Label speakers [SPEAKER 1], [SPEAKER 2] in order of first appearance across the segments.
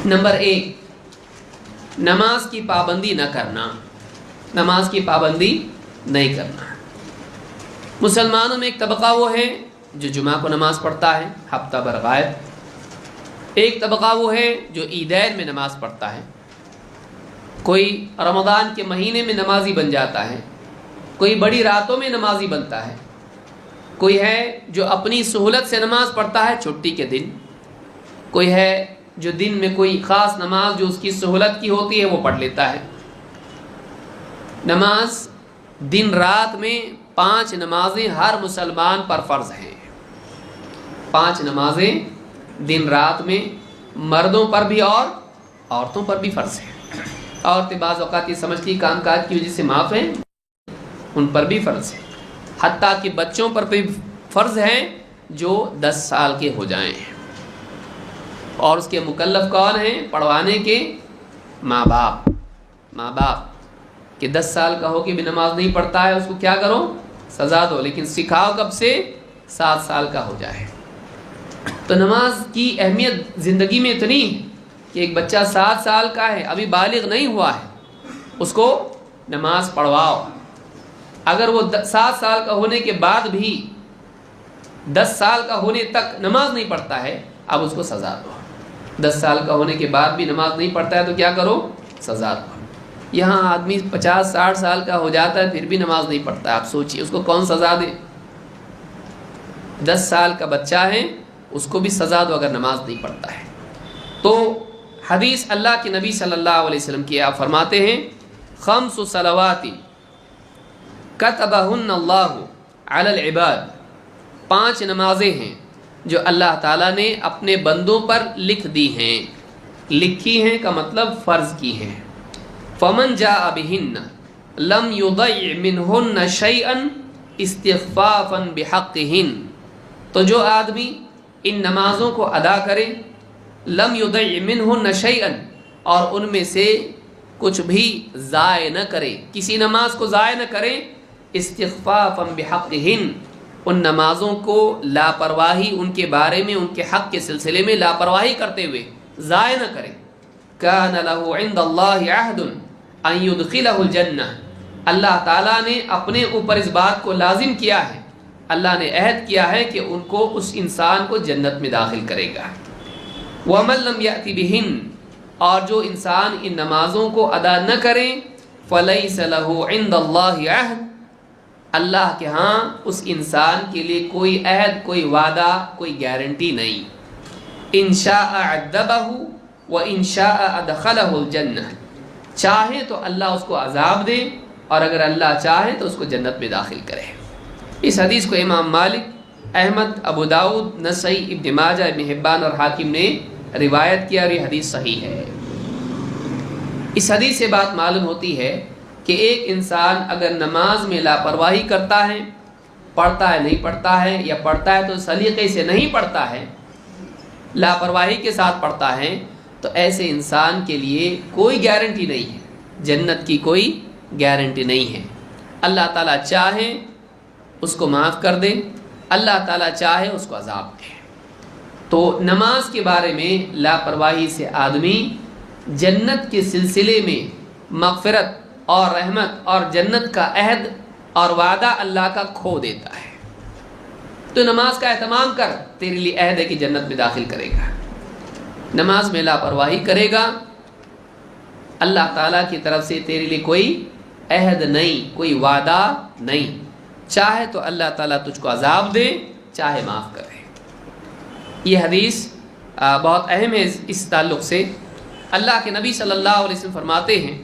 [SPEAKER 1] Number 1, नमाज की पाबंदी न करना, नमाज की पाबंदी नहीं करना। मुसलमानों में एक तबका वो है जो जुमा को नमाज पढ़ता है हफ्ता भर गायब, एक तबका वो है जो ईदैन में नमाज पढ़ता है, कोई रमज़ान के महीने में नमाजी बन जाता है, कोई बड़ी रातों में नमाजी बनता है, कोई है जो अपनी सहूलत से नमाज पढ़ता है छुट्टी के दिन, कोई है जो दिन में कोई ख़ास नमाज जो उसकी सहूलत की होती है वो पढ़ लेता है। नमाज दिन रात में 5 नमाजें हर मुसलमान पर फ़र्ज़ हैं। 5 नमाजें दिन रात में मर्दों पर भी और औरतों पर भी फ़र्ज़ है। औरतें बाज़ औक़ात ये समझती काम काज की वजह से माफ़ हैं, उन पर भी फ़र्ज़ है। हत्ता कि बच्चों पर भी फ़र्ज़ है जो 10 साल के हो जाएं, और उसके मुकल्लफ कौन हैं? पढ़वाने के माँ बाप कि 10 साल का हो के भी नमाज नहीं पढ़ता है, उसको क्या करो? सज़ा दो, लेकिन सिखाओ कब से? 7 साल का हो जाए। तो नमाज की अहमियत ज़िंदगी में इतनी है कि एक बच्चा 7 साल का है, अभी बालिग नहीं हुआ है, उसको नमाज पढ़वाओ। अगर वो 7 साल का होने के बाद भी 10 साल का होने तक नमाज नहीं पढ़ता है, अब उसको सज़ा दो। 10 साल का होने के बाद भी नमाज नहीं पढ़ता है तो क्या करो? सज़ा दो। यहाँ आदमी 50-60 साल का हो जाता है फिर भी नमाज नहीं पढ़ता है, आप सोचिए उसको कौन सज़ा दे? 10 साल का बच्चा है उसको भी सज़ा दो अगर नमाज नहीं पढ़ता है। तो हदीस अल्लाह के नबी सल्लल्लाहु अलैहि वसल्लम की, आप फरमाते हैं 5 सलवाती कतबहुन्नल्लाहु अलल इबाद, 5 नमाजें हैं जो अल्लाह ताला ने अपने बंदों पर लिख दी हैं। लिखी हैं का मतलब फ़र्ज़ की हैं। फ़मन जाअ बिहिन्न लम युदय्य मिनहुन्न शैअन इस्तिग़फ़ाफ़न बिहक़्क़िहिन, तो जो आदमी इन नमाज़ों को अदा करे, लम युदय्य मिनहुन्न शैअन, और उनमें से कुछ भी ज़ाय न करे, किसी नमाज को ज़ाय न करे, इस्तिग़फ़ाफ़न बिहक़्क़िहिन, उन नमाज़ों को लापरवाही उनके बारे में, उनके हक़ के सिलसिले में लापरवाही करते हुए ज़ाय न करे, कान लहु इंदल्लाहि अहदुन अन युदखिलहुल जन्नह, अल्लाह ताला ने अपने ऊपर इस बात को लाजिम किया है, अल्लाह ने अहद किया है कि उनको, उस इंसान को जन्नत में दाखिल करेगा। वमन लम याति बिहिन, और जो इंसान इन नमाज़ों को अदा न करे, फलैस लहु इंदल्लाहि अहद, अल्लाह के यहाँ उस इंसान के लिए कोई अहद, कोई वादा, कोई गारंटी नहीं। इंशाअ अद्दबहु व इंशाअ अदखलहुल जन्नह, चाहे तो अल्लाह उसको अजाब दे और अगर अल्लाह चाहे तो उसको जन्नत में दाखिल करे। इस हदीस को इमाम मालिक, अहमद, अबू दाऊद, नसई, इब्न माजा, इब्न हिब्बान और हाकिम ने रिवायत किया और ये हदीस सही है। इस हदीस से बात मालूम होती है कि एक इंसान अगर नमाज में लापरवाही करता है, पढ़ता है नहीं पढ़ता है, या पढ़ता है तो सलीके से नहीं पढ़ता है, लापरवाही के साथ पढ़ता है, तो ऐसे इंसान के लिए कोई गारंटी नहीं है, जन्नत की कोई गारंटी नहीं है। अल्लाह ताला चाहे उसको माफ़ कर दे, अल्लाह ताला चाहे उसको अजाब दे। तो नमाज के बारे में लापरवाही से आदमी जन्नत के सिलसिले में मग़फ़िरत और रहमत और जन्नत का अहद और वादा अल्लाह का खो देता है। तो नमाज का एहतमाम कर, तेरे लिए अहद है कि जन्नत में दाखिल करेगा। नमाज में लापरवाही करेगा, अल्लाह ताला की तरफ से तेरे लिए कोई अहद नहीं, कोई वादा नहीं। चाहे तो अल्लाह ताला तुझको अजाब दे, चाहे माफ़ करे। ये हदीस बहुत अहम है। इस ताल्लुक़ से अल्लाह के नबी सल्लल्लाहु अलैहि वसल्लम फरमाते हैं,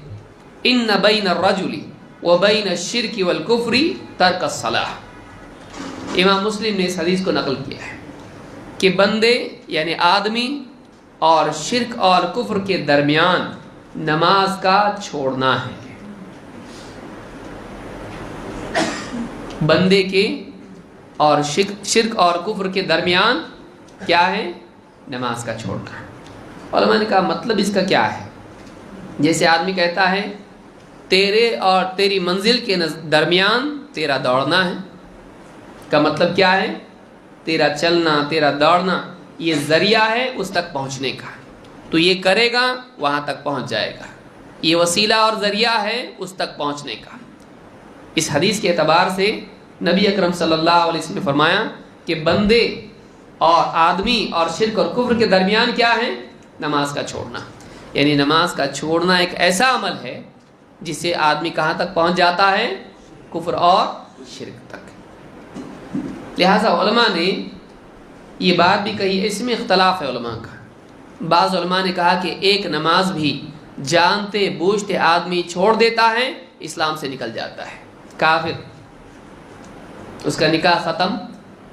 [SPEAKER 1] इन्न बैन रजुली व बैन शिर्की वल कुफ्री तर्कस सलाह। इमाम मुस्लिम ने इस हदीस को नकल किया है कि बंदे यानी आदमी और शिर्क और कुफ्र के दरमियान नमाज का छोड़ना है। बंदे के और शिर्क और कुफ्र के दरमियान क्या है? नमाज का छोड़ना। उलमा ने कहा मतलब इसका क्या है? जैसे आदमी कहता है तेरे और तेरी मंजिल के दरमियान तेरा दौड़ना है, का मतलब क्या है? तेरा चलना, तेरा दौड़ना ये ज़रिया है उस तक पहुँचने का। تو یہ کرے گا وہاں تک پہنچ جائے گا، یہ وسیلہ اور ذریعہ ہے اس تک پہنچنے کا۔ اس حدیث کے اعتبار سے نبی اکرم صلی اللہ علیہ وسلم نے فرمایا کہ بندے اور آدمی اور شرک اور کفر کے درمیان کیا ہے؟ نماز کا چھوڑنا۔ یعنی نماز کا چھوڑنا ایک ایسا عمل ہے جس سے آدمی کہاں تک پہنچ جاتا ہے؟ کفر اور شرک تک۔ لہٰذا علماء نے یہ بات بھی کہی، اس میں اختلاف ہے علماء کا۔ بعض علماء نے کہا کہ ایک نماز بھی جانتے بوجھتے آدمی چھوڑ دیتا ہے، اسلام سے نکل جاتا ہے، کافر، اس کا نکاح ختم،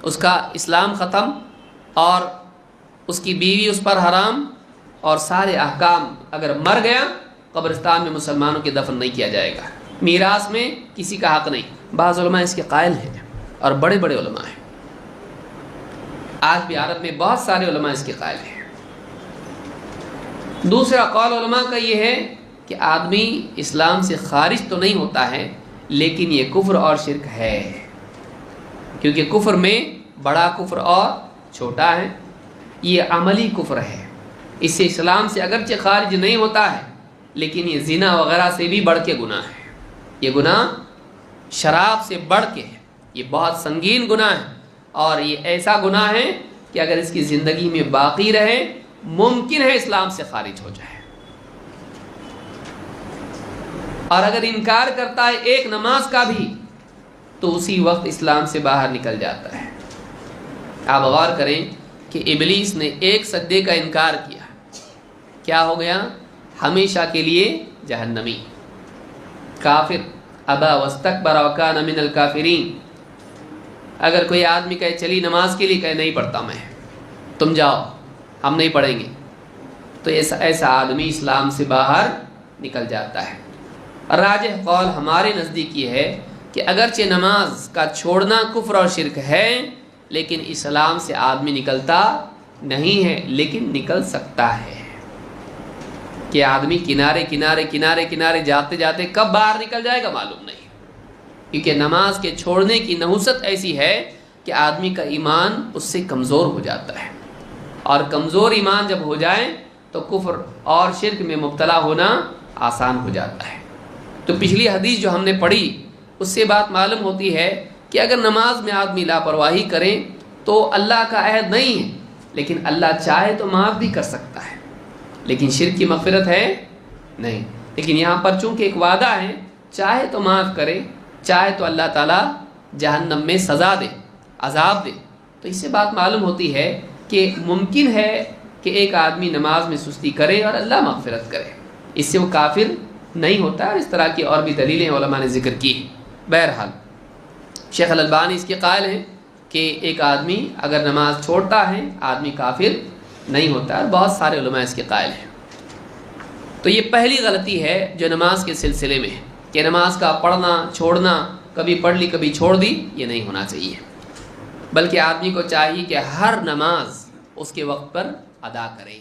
[SPEAKER 1] اس کا اسلام ختم، اور اس کی بیوی اس پر حرام، اور سارے احکام۔ اگر مر گیا قبرستان میں مسلمانوں کے دفن نہیں کیا جائے گا، میراث میں کسی کا حق نہیں۔ بعض علماء اس کے قائل ہیں اور بڑے بڑے علماء ہیں، آج بھی عرب میں بہت سارے علماء اس کے قائل ہیں۔ دوسرا قول علماء کا یہ ہے کہ آدمی اسلام سے خارج تو نہیں ہوتا ہے، لیکن یہ کفر اور شرک ہے، کیونکہ کفر میں بڑا کفر اور چھوٹا ہے، یہ عملی کفر ہے۔ اس سے اسلام سے اگرچہ خارج نہیں ہوتا ہے، لیکن یہ زنا وغیرہ سے بھی بڑھ کے گناہ ہے۔ یہ گناہ شراب سے بڑھ کے ہے، یہ بہت سنگین گناہ ہے، اور یہ ایسا گناہ ہے کہ اگر اس کی زندگی میں باقی رہے ممکن ہے اسلام سے خارج ہو جائے۔ اور اگر انکار کرتا ہے ایک نماز کا بھی تو اسی وقت اسلام سے باہر نکل جاتا ہے۔ آپ غور کریں کہ ابلیس نے ایک سجدے کا انکار کیا، کیا ہو گیا؟ ہمیشہ کے لیے جہنمی، کافر، ابا واستکبر وکان من الکافرین۔ اگر کوئی آدمی کہے چلی نماز کے لیے، کہے نہیں پڑھتا میں، تم جاؤ ہم نہیں پڑھیں گے، تو ایسا آدمی اسلام سے باہر نکل جاتا ہے۔ راجح قول ہمارے نزدیک یہ ہے کہ اگرچہ نماز کا چھوڑنا کفر اور شرک ہے، لیکن اسلام سے آدمی نکلتا نہیں ہے، لیکن نکل سکتا ہے۔ کہ آدمی کنارے کنارے کنارے کنارے جاتے جاتے کب باہر نکل جائے گا معلوم نہیں، کیونکہ نماز کے چھوڑنے کی نحوست ایسی ہے کہ آدمی کا ایمان اس سے کمزور ہو جاتا ہے، اور کمزور ایمان جب ہو جائے تو کفر اور شرک میں مبتلا ہونا آسان ہو جاتا ہے۔ تو پچھلی حدیث جو ہم نے پڑھی اس سے بات معلوم ہوتی ہے کہ اگر نماز میں آدمی لاپرواہی کرے تو اللہ کا عہد نہیں ہے، لیکن اللہ چاہے تو معاف بھی کر سکتا ہے، لیکن شرک کی مغفرت ہے نہیں۔ لیکن یہاں پر چونکہ ایک وعدہ ہے، چاہے تو معاف کرے، چاہے تو اللہ تعالیٰ جہنم میں سزا دے، عذاب دے۔ تو اس سے بات معلوم ہوتی ہے کہ ممکن ہے کہ ایک آدمی نماز میں سستی کرے اور اللہ مغفرت کرے، اس سے وہ کافر نہیں ہوتا، اور اس طرح کی اور بھی دلیلیں علماء نے ذکر کی ہیں۔ بہرحال شیخ الالبانی اس کے قائل ہیں کہ ایک آدمی اگر نماز چھوڑتا ہے آدمی کافر نہیں ہوتا، اور بہت سارے علماء اس کے قائل ہیں۔ تو یہ پہلی غلطی ہے جو نماز کے سلسلے میں ہے کہ نماز کا پڑھنا چھوڑنا، کبھی پڑھ لی کبھی چھوڑ دی، یہ نہیں ہونا چاہیے، بلکہ آدمی کو چاہیے کہ ہر نماز اس کے وقت پر ادا کرے۔